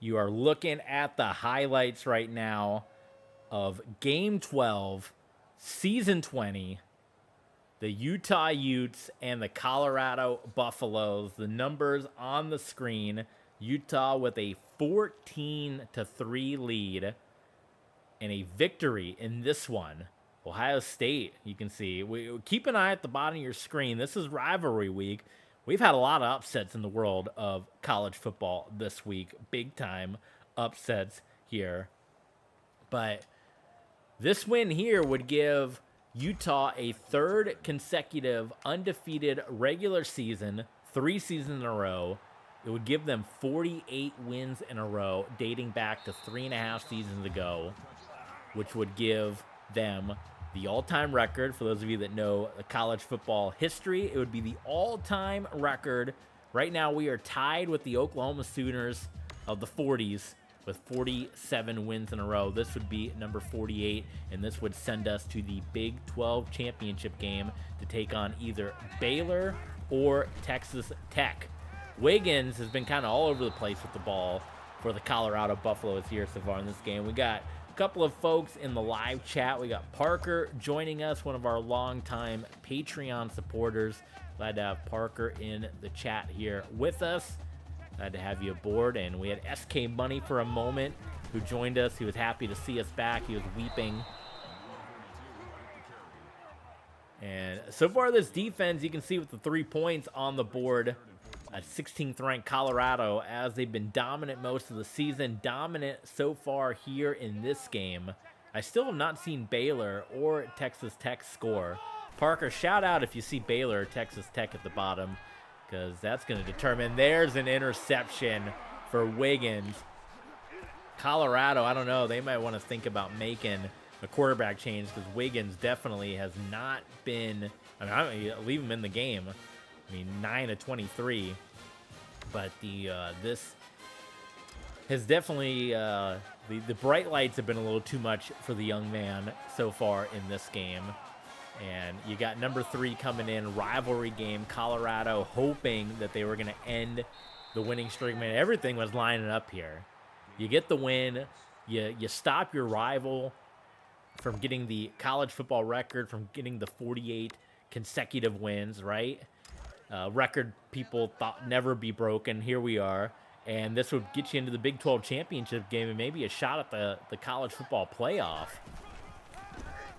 You are looking at the highlights right now of Game 12, Season 20, the Utah Utes and the Colorado Buffaloes. The numbers on the screen. Utah with a 14-3 lead and a victory in this one. Ohio State, you can see. Keep an eye at the bottom of your screen. This is rivalry week. We've had a lot of upsets in the world of college football this week. Big time upsets here. But this win here would give Utah a third consecutive undefeated regular season, 3 seasons in a row. It would give them 48 wins in a row, dating back to 3.5 seasons ago, which would give them the all-time record. For those of you that know the college football history, it would be the all-time record. Right now, we are tied with the Oklahoma Sooners of the 40s with 47 wins in a row. This would be number 48, and this would send us to the Big 12 championship game to take on either Baylor or Texas Tech. Wiggins has been kind of all over the place with the ball for the Colorado Buffaloes here so far in this game. We got a couple of folks in the live chat. We got Parker joining us, one of our longtime Patreon supporters. Glad to have Parker in the chat here with us. Glad to have you aboard. And we had SK Money for a moment who joined us. He was happy to see us back. He was weeping. And so far this defense, you can see with the 3 points on the board, at 16th ranked Colorado, as they've been dominant most of the season, dominant so far here in this game. I still have not seen Baylor or Texas Tech score. Parker, shout out if you see Baylor or Texas Tech at the bottom, because that's going to determine. There's an interception for Wiggins. Colorado, I don't know, they might want to think about making a quarterback change, because Wiggins definitely has not been, I mean, leave him in the game. I mean, 9 of 23, but this has definitely the bright lights have been a little too much for the young man so far in this game. And you got number 3 coming in, rivalry game, Colorado, hoping that they were going to end the winning streak. Man, everything was lining up here. You get the win, you stop your rival from getting the college football record, from getting the 48 consecutive wins, right? Record people thought never be broken. Here we are. And this would get you into the Big 12 championship game and maybe a shot at the college football playoff.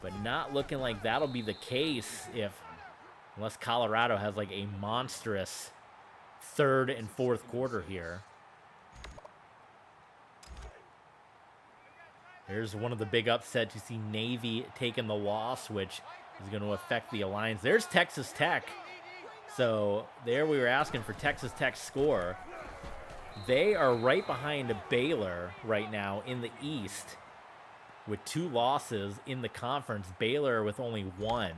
But not looking like that'll be the case unless Colorado has like a monstrous third and fourth quarter here. Here's one of the big upsets. You see Navy taking the loss, which is going to affect the Alliance. There's Texas Tech. So there we were asking for Texas Tech's score. They are right behind Baylor right now in the East with 2 losses in the conference. Baylor with only 1.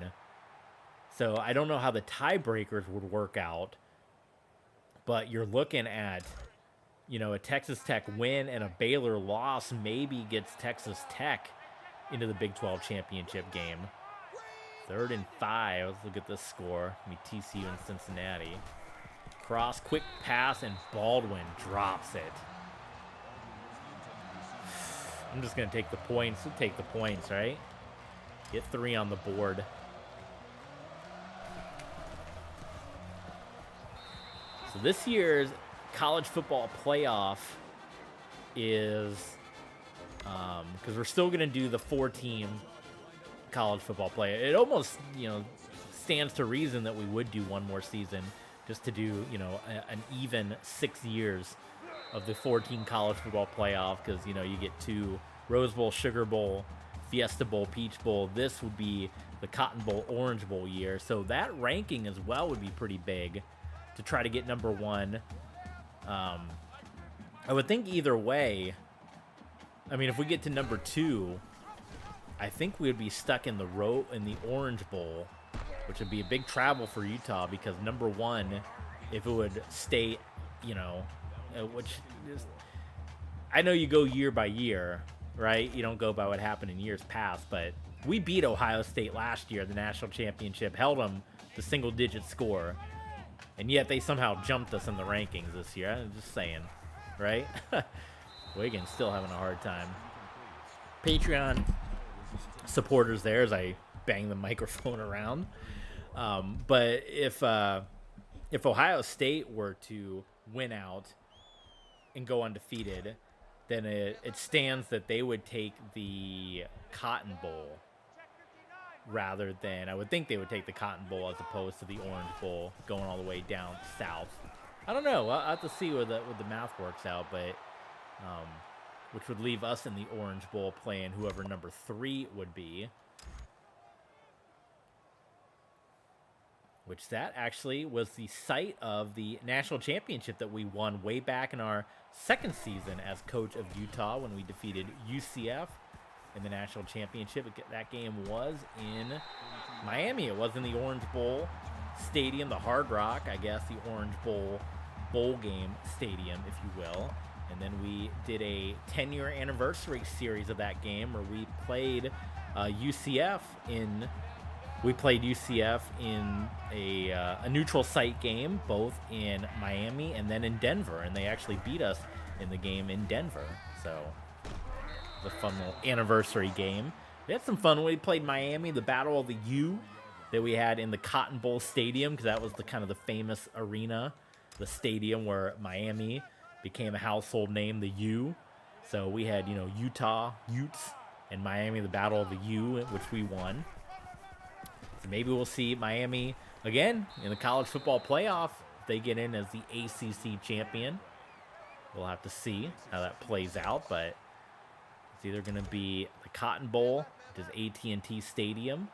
So I don't know how the tiebreakers would work out. But you're looking at, a Texas Tech win and a Baylor loss maybe gets Texas Tech into the Big 12 championship game. 3rd and 5. Let's look at this score. TCU and Cincinnati. Cross, quick pass, and Baldwin drops it. I'm just going to take the points. We'll take the points, right? Get 3 on the board. So this year's college football playoff is, because we're still going to do the 4-team college football play. It almost, stands to reason that we would do one more season just to do, an even 6 years of the 14 college football playoff, because, you get 2 Rose Bowl, Sugar Bowl, Fiesta Bowl, Peach Bowl. This would be the Cotton Bowl, Orange Bowl year. So that ranking as well would be pretty big to try to get number 1. I would think either way, if we get to number 2, I think we would be stuck in the Orange Bowl, which would be a big travel for Utah, because number 1, if it would stay, which is, I know you go year by year, right? You don't go by what happened in years past, but we beat Ohio State last year, the national championship, held them to single-digit score, and yet they somehow jumped us in the rankings this year. I'm just saying, right? Wiggins still having a hard time. Patreon supporters there as I bang the microphone around. But if Ohio State were to win out and go undefeated, then it stands that they would take the Cotton Bowl rather than, I would think they would take the Cotton Bowl as opposed to the Orange Bowl going all the way down south. I don't know. I'll have to see where the math works out, but which would leave us in the Orange Bowl playing whoever number 3 would be. Which that actually was the site of the national championship that we won way back in our second season as coach of Utah when we defeated UCF in the national championship. That game was in Miami. It was in the Orange Bowl Stadium, the Hard Rock, I guess, the Orange Bowl game stadium, if you will. And then we did a 10-year anniversary series of that game where we played UCF in a neutral site game, both in Miami and then in Denver, and they actually beat us in the game in Denver. So it was a fun little anniversary game. We had some fun when we played Miami, the Battle of the U that we had in the Cotton Bowl Stadium, because that was the kind of the famous arena, the stadium where Miami became a household name, the U. So we had, Utah, Utes, and Miami, the Battle of the U, which we won. So maybe we'll see Miami again in the college football playoff if they get in as the ACC champion. We'll have to see how that plays out, but it's either going to be the Cotton Bowl, which is AT&T Stadium,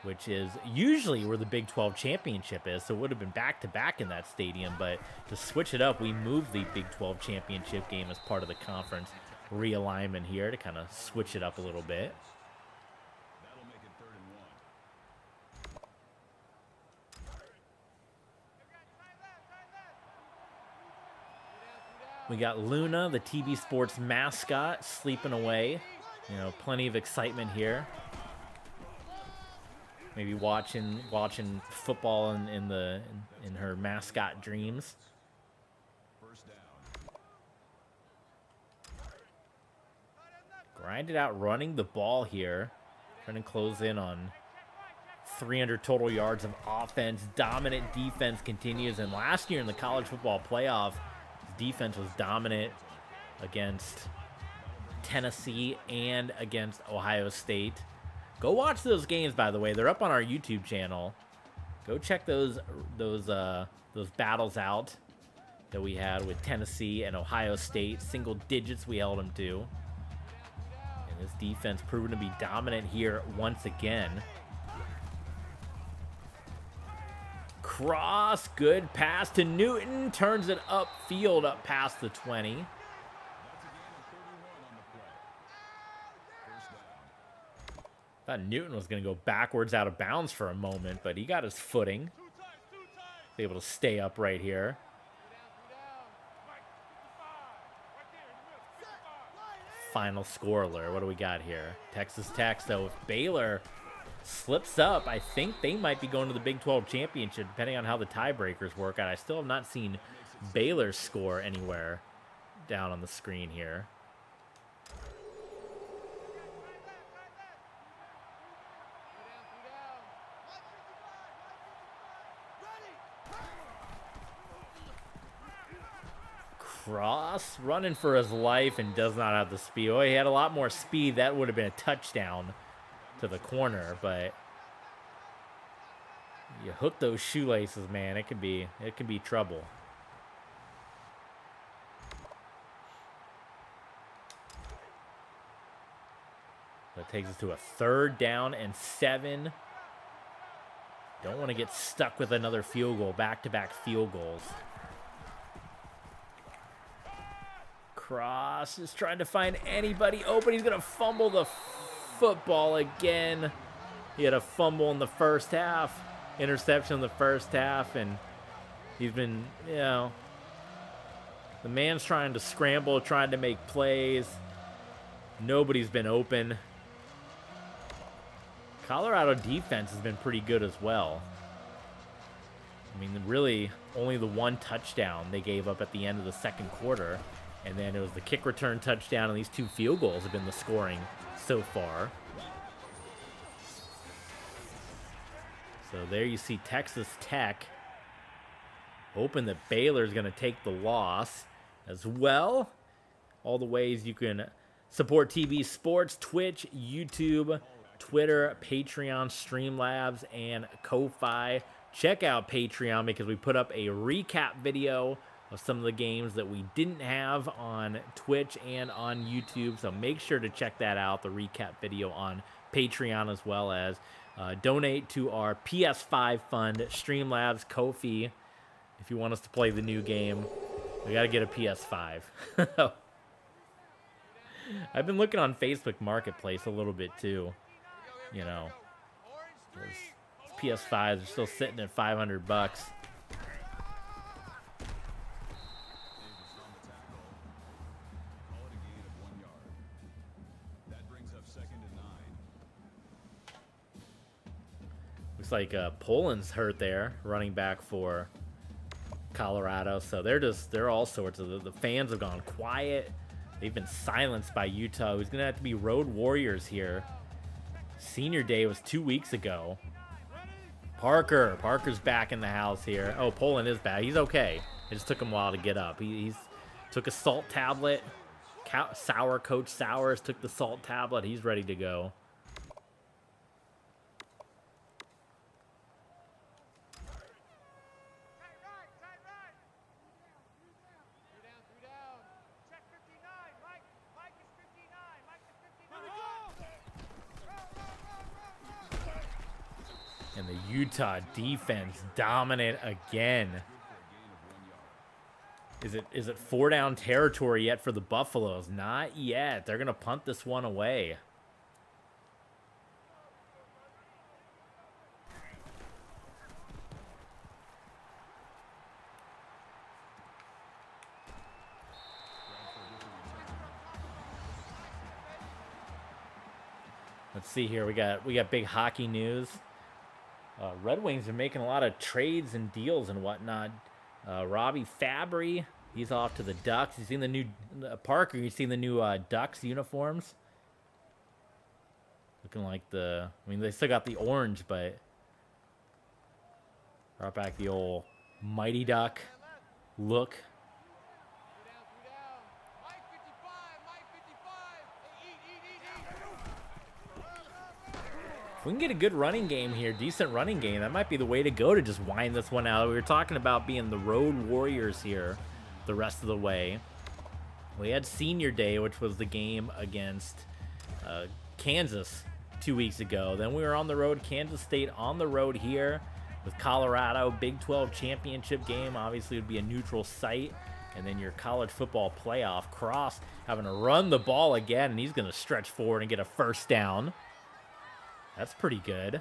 which is usually where the Big 12 championship is, so it would have been back-to-back in that stadium, but to switch it up, we moved the Big 12 championship game as part of the conference realignment here to kind of switch it up a little bit. We got Luna, the TV Sports mascot, sleeping away. Plenty of excitement here. Maybe watching football in her mascot dreams. Grind it out, running the ball here. Trying to close in on 300 total yards of offense. Dominant defense continues. And last year in the college football playoff, defense was dominant against Tennessee and against Ohio State. Go watch those games, by the way. They're up on our YouTube channel. Go check those battles out that we had with Tennessee and Ohio State. Single digits we held them to. And this defense proven to be dominant here once again. Cross, good pass to Newton. Turns it upfield, up past the 20. Thought Newton was going to go backwards out of bounds for a moment, but he got his footing. Able to stay up right here. Final score alert. What do we got here? Texas Tech. So if Baylor slips up, I think they might be going to the Big 12 championship, depending on how the tiebreakers work out. I still have not seen Baylor's score anywhere down on the screen here. Cross, running for his life and does not have the speed. Oh, he had a lot more speed. That would have been a touchdown to the corner, but you hook those shoelaces, man. It can be trouble. That takes us to a 3rd down and 7. Don't want to get stuck with another field goal, back-to-back field goals. Cross is trying to find anybody open. He's going to fumble the football again. He had a fumble in the first half, interception in the first half, and he's been, the man's trying to scramble, trying to make plays. Nobody's been open. Colorado defense has been pretty good as well. I mean, really, only the one touchdown they gave up at the end of the second quarter. And then it was the kick return touchdown, and these 2 field goals have been the scoring so far. So there you see Texas Tech hoping that Baylor's going to take the loss as well. All the ways you can support TV Sports: Twitch, YouTube, Twitter, Patreon, Streamlabs, and Ko-Fi. Check out Patreon because we put up a recap video of some of the games that we didn't have on Twitch and on YouTube. So make sure to check that out, the recap video on Patreon, as well as donate to our PS5 fund, Streamlabs, Ko-Fi. If you want us to play the new game, we got to get a PS5. I've been looking on Facebook Marketplace a little bit too. You know, those PS5s are still sitting at $500. Looks like Poland's hurt there, running back for Colorado. So they're all sorts of, the fans have gone quiet. They've been silenced by Utah, who's going to have to be road warriors here. Senior day was 2 weeks ago. Parker's back in the house here. Oh, Poland is back. He's okay. It just took him a while to get up. He's took a salt tablet. Coach Sowers took the salt tablet. He's ready to go. And the Utah defense dominant again. Is it 4-down territory yet for the Buffaloes? Not yet. They're going to punt this one away. Let's see here. We got big hockey news. Red Wings are making a lot of trades and deals and whatnot. Robbie Fabry, he's off to the Ducks. You seen the new Parker? You seen the new Ducks uniforms? Looking like I mean, they still got the orange, but brought back the old Mighty Duck look. If we can get a good running game here, decent running game, that might be the way to go to just wind this one out. We were talking about being the road warriors here the rest of the way. We had Senior Day, which was the game against Kansas 2 weeks ago. Then we were on the road, Kansas State on the road here with Colorado. Big 12 championship game. Obviously, it would be a neutral site. And then your college football playoff. Cross having to run the ball again, and he's going to stretch forward and get a first down. That's pretty good.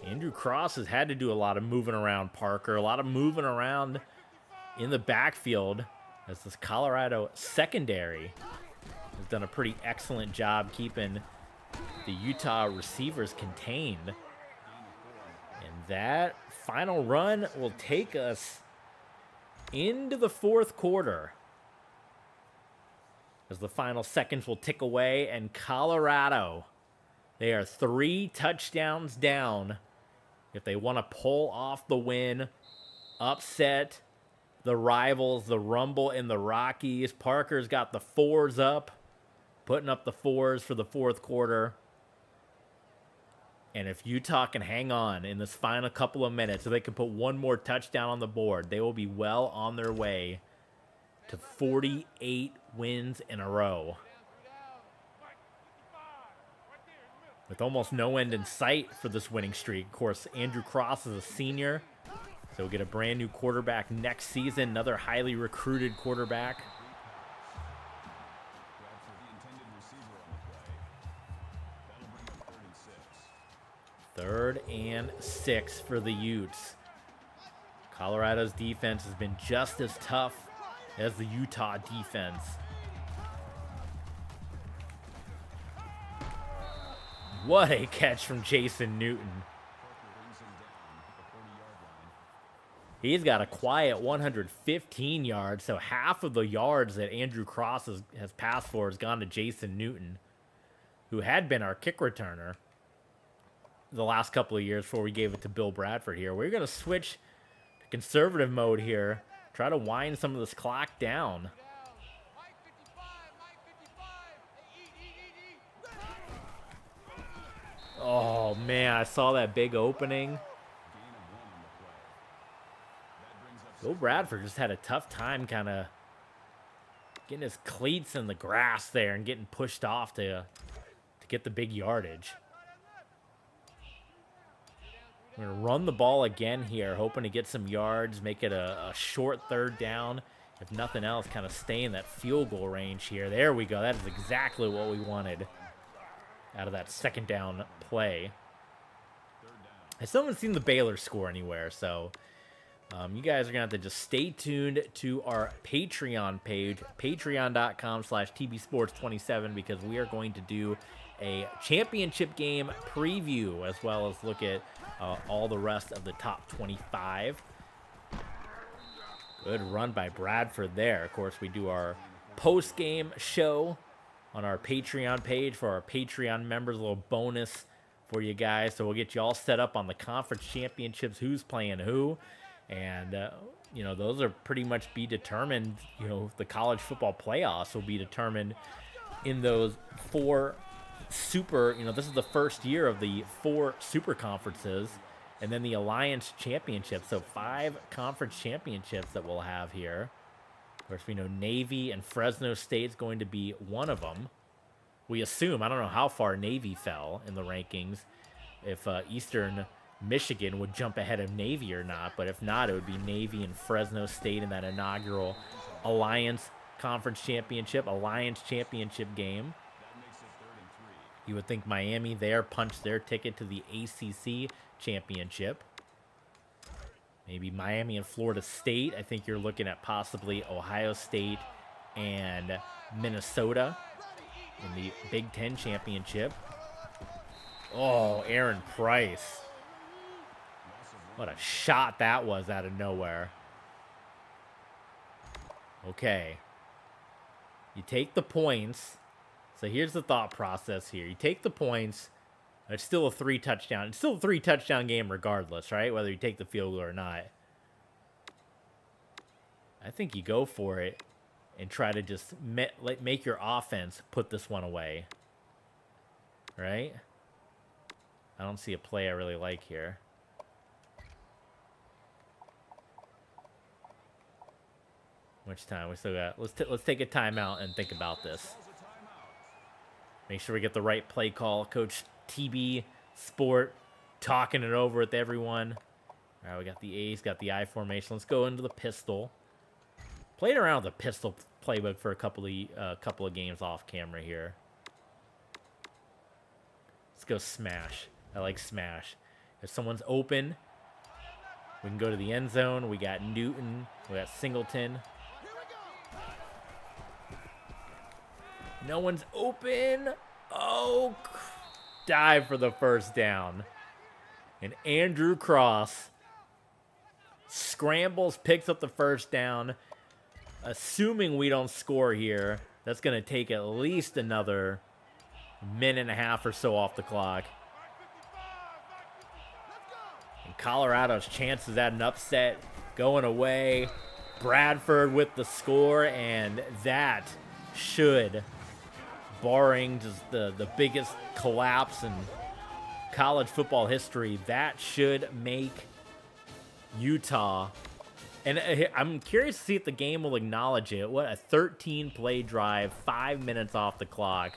Andrew Cross has had to do a lot of moving around, Parker. A lot of moving around in the backfield as this Colorado secondary has done a pretty excellent job keeping the Utah receivers contained. And that final run will take us into the fourth quarter, as the final seconds will tick away, and Colorado, they are 3 touchdowns down if they want to pull off the win, upset the rivals, the Rumble and the Rockies. Parker's got the 4s up, putting up the 4s for the fourth quarter. And if Utah can hang on in this final couple of minutes, so they can put one more touchdown on the board, they will be well on their way to 48 wins in a row. With almost no end in sight for this winning streak. Of course, Andrew Cross is a senior, so we'll get a brand new quarterback next season. Another highly recruited quarterback. Third and 6 for the Utes. Colorado's defense has been just as tough as the Utah defense. What a catch from Jason Newton. He's got a quiet 115 yards, so half of the yards that Andrew Cross has passed for has gone to Jason Newton, who had been our kick returner the last couple of years before we gave it to Bill Bradford here. We're going to switch to conservative mode here, try to wind some of this clock down. Oh, man, I saw that big opening. Bill Bradford just had a tough time kind of getting his cleats in the grass there and getting pushed off to get the big yardage. We're going to run the ball again here, hoping to get some yards, make it a short third down. If nothing else, kind of stay in that field goal range here. There we go. That is exactly what we wanted out of that second down play. I still haven't seen the Baylor score anywhere, so you guys are going to have to just stay tuned to our Patreon page, patreon.com/TBSports27, because we are going to do a championship game preview as well as look at all the rest of the top 25. Good run by Bradford there. Of course, we do our post-game show on our Patreon page for our Patreon members, a little bonus for you guys. So we'll get you all set up on the conference championships, who's playing who. And, you know, those are pretty much be determined. You know, the college football playoffs will be determined in those four super, you know, this is the first year of the 4 super conferences and then the Alliance Championship. So 5 conference championships that we'll have here. Of course, we know Navy and Fresno State's going to be one of them. We assume, I don't know how far Navy fell in the rankings, if Eastern Michigan would jump ahead of Navy or not, but if not, it would be Navy and Fresno State in that inaugural Alliance Conference Championship, Alliance Championship game. You would think Miami there punched their ticket to the ACC Championship. Maybe Miami and Florida State. I think you're looking at possibly Ohio State and Minnesota in the Big Ten Championship. Oh, Aaron Price. What a shot that was out of nowhere. Okay. You take the points. So here's the thought process here. You take the points. It's still a 3-touchdown. It's still a 3-touchdown game regardless, right? Whether you take the field goal or not. I think you go for it and try to just make your offense put this one away. Right? I don't see a play I really like here. Much time? We still got. Let's take a timeout and think about this. Make sure we get the right play call. Coach TB Sport talking it over with everyone. All right, we got the A's, got the I formation. Let's go into the pistol. Played around with the pistol playbook for a couple of games off camera here. Let's go smash. I like smash. If someone's open, we can go to the end zone. We got Newton. We got Singleton. No one's open. Oh, dive for the first down. And Andrew Cross scrambles, picks up the first down. Assuming we don't score here, that's going to take at least another minute and a half or so off the clock. And Colorado's chances at an upset going away. Bradford with the score, and that should, barring just the biggest collapse in college football history, that should make Utah, and I'm curious to see if the game will acknowledge it. What a 13-play drive, 5 minutes off the clock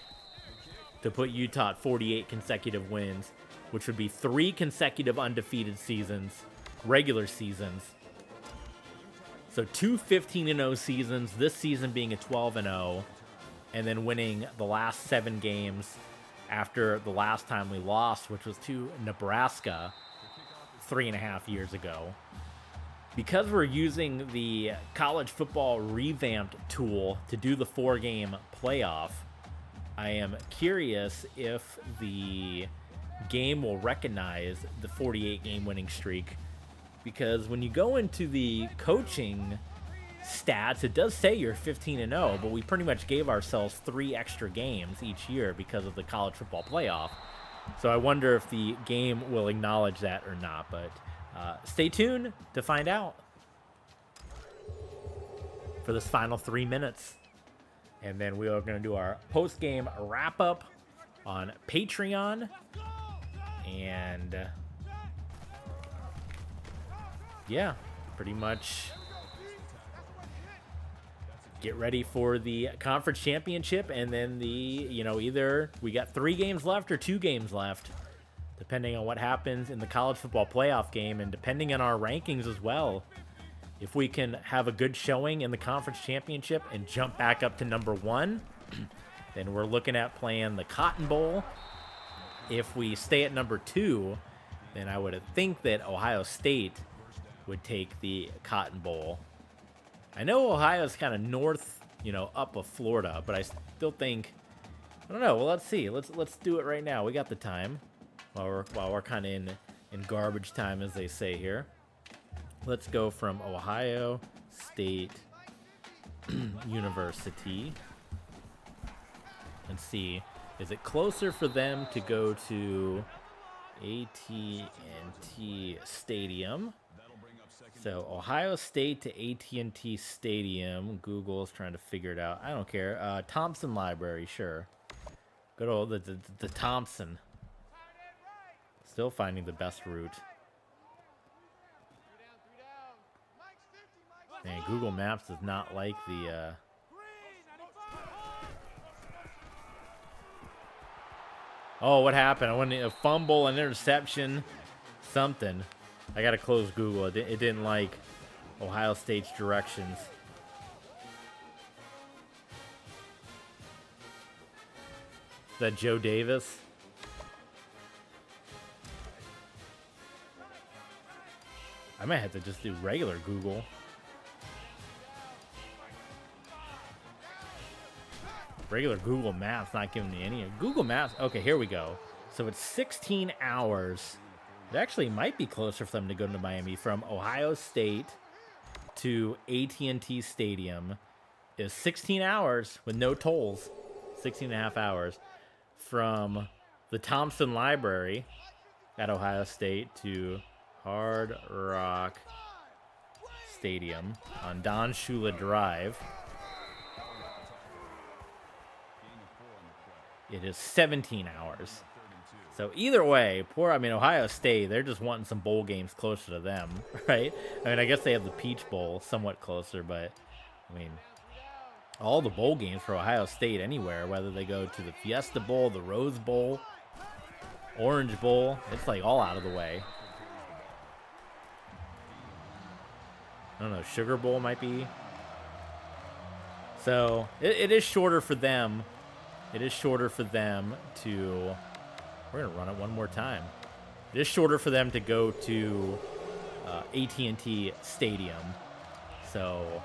to put Utah at 48 consecutive wins, which would be 3 consecutive undefeated seasons, regular seasons. So 2 15-0 seasons, this season being a 12-0, and then winning the last 7 games after the last time we lost, which was to Nebraska 3.5 years ago. Because we're using the college football revamped tool to do the 4-game playoff, I am curious if the game will recognize the 48-game winning streak because when you go into the coaching stats, it does say you're 15-0, but we pretty much gave ourselves 3 extra games each year because of the college football playoff. So I wonder if the game will acknowledge that or not, but stay tuned to find out for this final 3 minutes. And then we are going to do our post-game wrap-up on Patreon. And yeah, pretty much get ready for the conference championship. And then the, either we got 3 games left or 2 games left, depending on what happens in the college football playoff game and depending on our rankings as well. If we can have a good showing in the conference championship and jump back up to number 1, then we're looking at playing the Cotton Bowl. If we stay at number 2, then I would think that Ohio State would take the Cotton Bowl. I know Ohio's kind of north, up of Florida, but I still think, I don't know. Well, let's see. Let's do it right now. We got the time while we're kind of in garbage time, as they say here. Let's go from Ohio State University and see, is it closer for them to go to AT&T Stadium? So Ohio State to AT&T Stadium. Google is trying to figure it out. I don't care. Thompson Library, sure. Good old the Thompson. Still finding the best route. Man, Google Maps does not like the... Oh, what happened? I went a fumble, an interception, something. I got to close Google. It didn't like Ohio State's directions. Is that Joe Davis? I might have to just do regular Google. Regular Google Maps not giving me any. Google Maps. Okay, here we go. So it's 16 hours. It actually might be closer for them to go to Miami. From Ohio State to AT&T Stadium is 16 hours with no tolls. 16 and a half hours. From the Thompson Library at Ohio State to Hard Rock Stadium on Don Shula Drive. It is 17 hours. So either way, Ohio State, they're just wanting some bowl games closer to them, right? I guess they have the Peach Bowl somewhat closer, but, all the bowl games for Ohio State anywhere, whether they go to the Fiesta Bowl, the Rose Bowl, Orange Bowl, it's like all out of the way. I don't know, Sugar Bowl might be. So it is shorter for them. It is shorter for them to... We're going to run it one more time. It is shorter for them to go to AT&T Stadium. So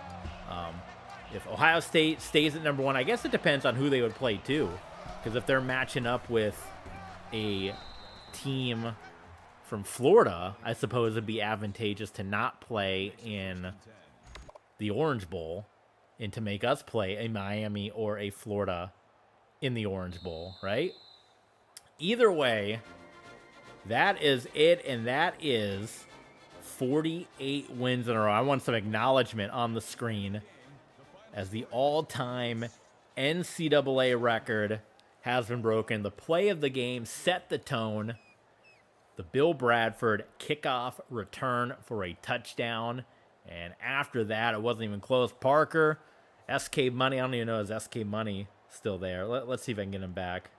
if Ohio State stays at number 1, I guess it depends on who they would play too. Because if they're matching up with a team from Florida, I suppose it'd be advantageous to not play in the Orange Bowl and to make us play a Miami or a Florida in the Orange Bowl, right? Either way, that is it, and that is 48 wins in a row. I want some acknowledgement on the screen as the all-time NCAA record has been broken. The play of the game set the tone. The Bill Bradford kickoff return for a touchdown, and after that, it wasn't even close. Parker, SK Money, I don't even know is SK Money still there. Let's see if I can get him back.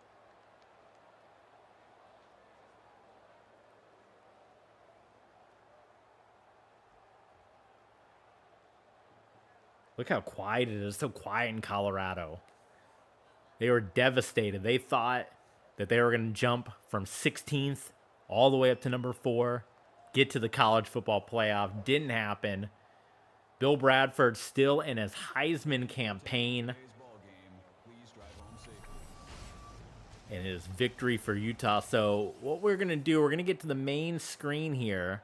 Look how quiet it is. So quiet in Colorado. They were devastated. They thought that they were going to jump from 16th all the way up to number 4, get to the college football playoff. Didn't happen. Bill Bradford still in his Heisman campaign. And his victory for Utah. So what we're going to do, we're going to get to the main screen here.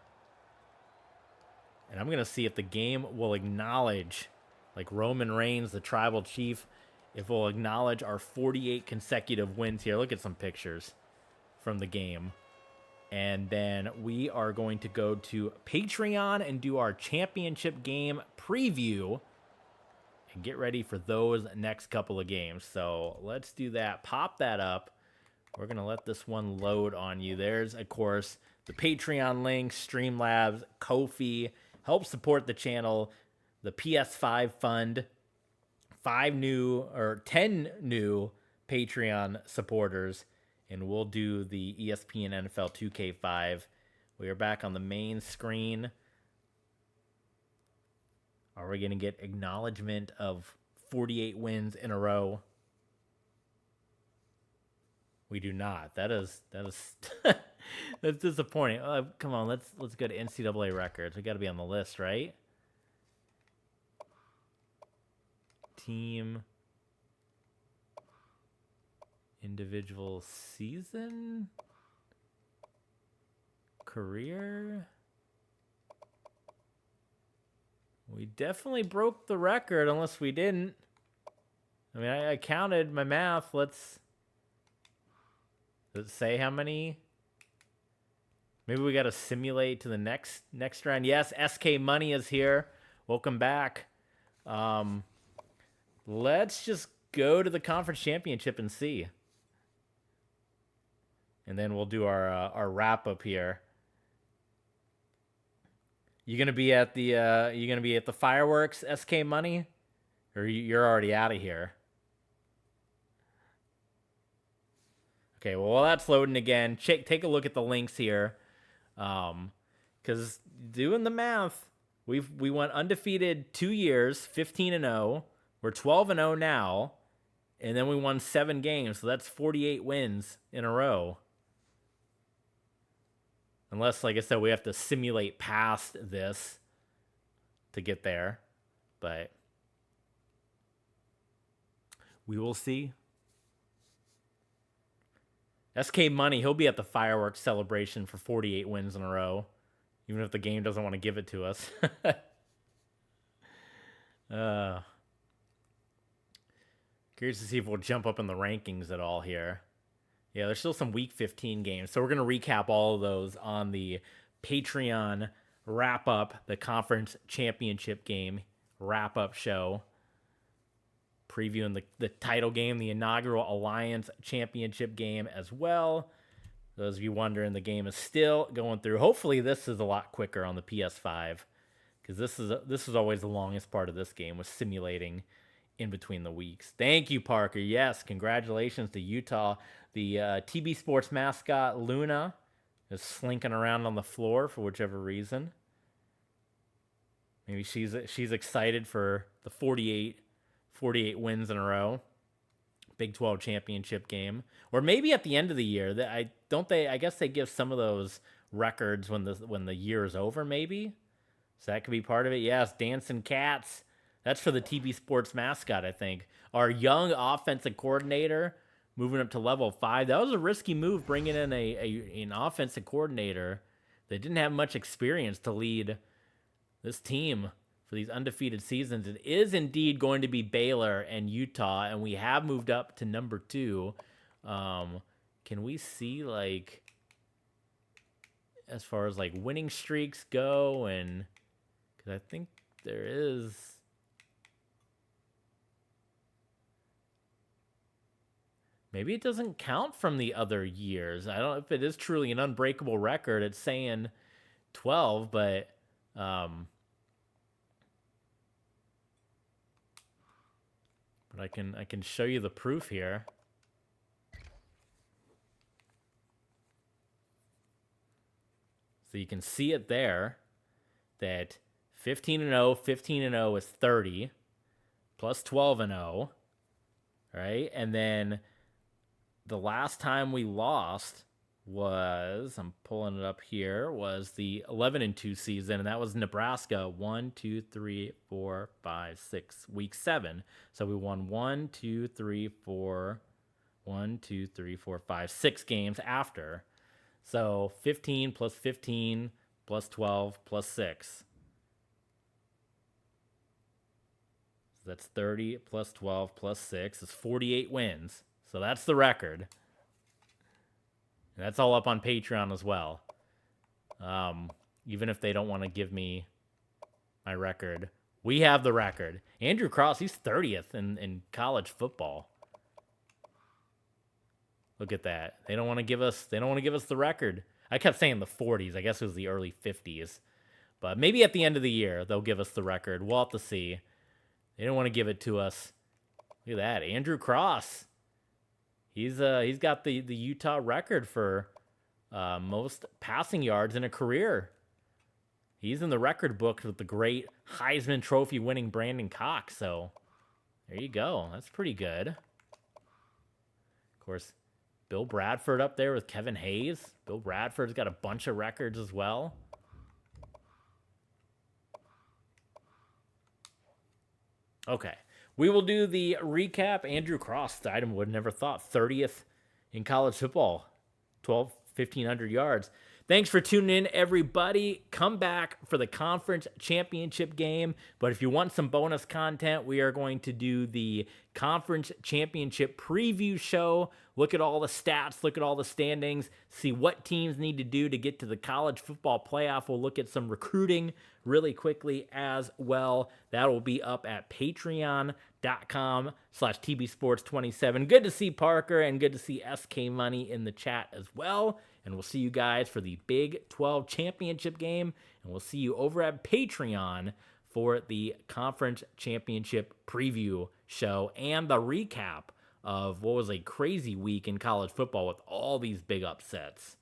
And I'm going to see if the game will acknowledge, like Roman Reigns, the tribal chief, if we'll acknowledge our 48 consecutive wins here. Look at some pictures from the game. And then we are going to go to Patreon and do our championship game preview and get ready for those next couple of games. So let's do that. Pop that up. We're going to let this one load on you. There's, of course, the Patreon link, Streamlabs, Ko-fi. Help support the channel, the PS5 fund, 10 new Patreon supporters, and we'll do the ESPN NFL 2K5. We are back on the main screen. Are we going to get acknowledgement of 48 wins in a row? We do not. That is that's disappointing. Come on, let's go to NCAA records. We got to be on the list, right? Team, individual season, career. We definitely broke the record, unless we didn't. I mean, I counted my math. Does it say how many? Maybe we got to simulate to the next round. Yes, SK Money is here. Welcome back. Let's just go to the conference championship and see. And then we'll do our wrap up here. You gonna be at the fireworks, SK Money, or you're already out of here? Okay, well, while that's loading again, take a look at the links here, because doing the math, we went undefeated 2 years, 15-0. We're 12-0 now, and then we won 7 games, so that's 48 wins in a row. Unless, like I said, we have to simulate past this to get there, but we will see. SK Money, he'll be at the fireworks celebration for 48 wins in a row, even if the game doesn't want to give it to us. Curious to see if we'll jump up in the rankings at all here. Yeah, there's still some Week 15 games, so we're going to recap all of those on the Patreon wrap-up, the conference championship game wrap-up show. Previewing the title game, the inaugural Alliance Championship game as well. Those of you wondering, the game is still going through. Hopefully this is a lot quicker on the PS5, because this is always the longest part of this game, was simulating in between the weeks. Thank you, Parker. Yes, congratulations to Utah. The TB Sports mascot, Luna, is slinking around on the floor for whichever reason. Maybe she's excited for the 48 wins in a row. Big 12 championship game. Or maybe at the end of the year. I guess they give some of those records when the year is over, maybe? So that could be part of it. Yes, Dancing Cats. That's for the TB Sports mascot, I think. Our young offensive coordinator moving up to level 5. That was a risky move, bringing in an offensive coordinator that didn't have much experience to lead this team for these undefeated seasons. It is indeed going to be Baylor and Utah, and we have moved up to number 2. Can we see, like, as far as, like, winning streaks go? And because I think there is... Maybe it doesn't count from the other years. I don't know if it is truly an unbreakable record. It's saying 12, but I can show you the proof here. So you can see it there that 15-0, 15-0 is 30 plus 12-0, right? And then the last time we lost was, I'm pulling it up here, was the 11-2 season, and that was Nebraska. 1, 2, 3, 4, 5, 6, week 7. So we won 1, 2, 3, 4, 1, 2, 3, 4, 5, 6 games after. So 15 plus 15 plus 12 plus 6. That's 30 plus 12 plus 6 is 48 wins. So that's the record. And that's all up on Patreon as well. Even if they don't want to give me my record, we have the record. Andrew Cross, he's 30th in college football. Look at that. They don't want to give us the record. I kept saying the 40s. I guess it was the early 50s. But maybe at the end of the year they'll give us the record. We'll have to see. They don't want to give it to us. Look at that. Andrew Cross. He's got the Utah record for most passing yards in a career. He's in the record book with the great Heisman Trophy winning Brandon Cox. So there you go. That's pretty good. Of course, Bill Bradford up there with Kevin Hayes. Bill Bradford's got a bunch of records as well. Okay. We will do the recap. Andrew Cross, the item would never thought, 30th in college football, 1,500 yards. Thanks for tuning in, everybody. Come back for the conference championship game. But if you want some bonus content, we are going to do the conference championship preview show. Look at all the stats, look at all the standings, see what teams need to do to get to the college football playoff. We'll look at some recruiting really quickly as well. That will be up at patreon.com/TBSports27. Good to see Parker and good to see SK Money in the chat as well. And we'll see you guys for the Big 12 championship game. And we'll see you over at Patreon for the conference championship preview show and the recap of what was a crazy week in college football with all these big upsets.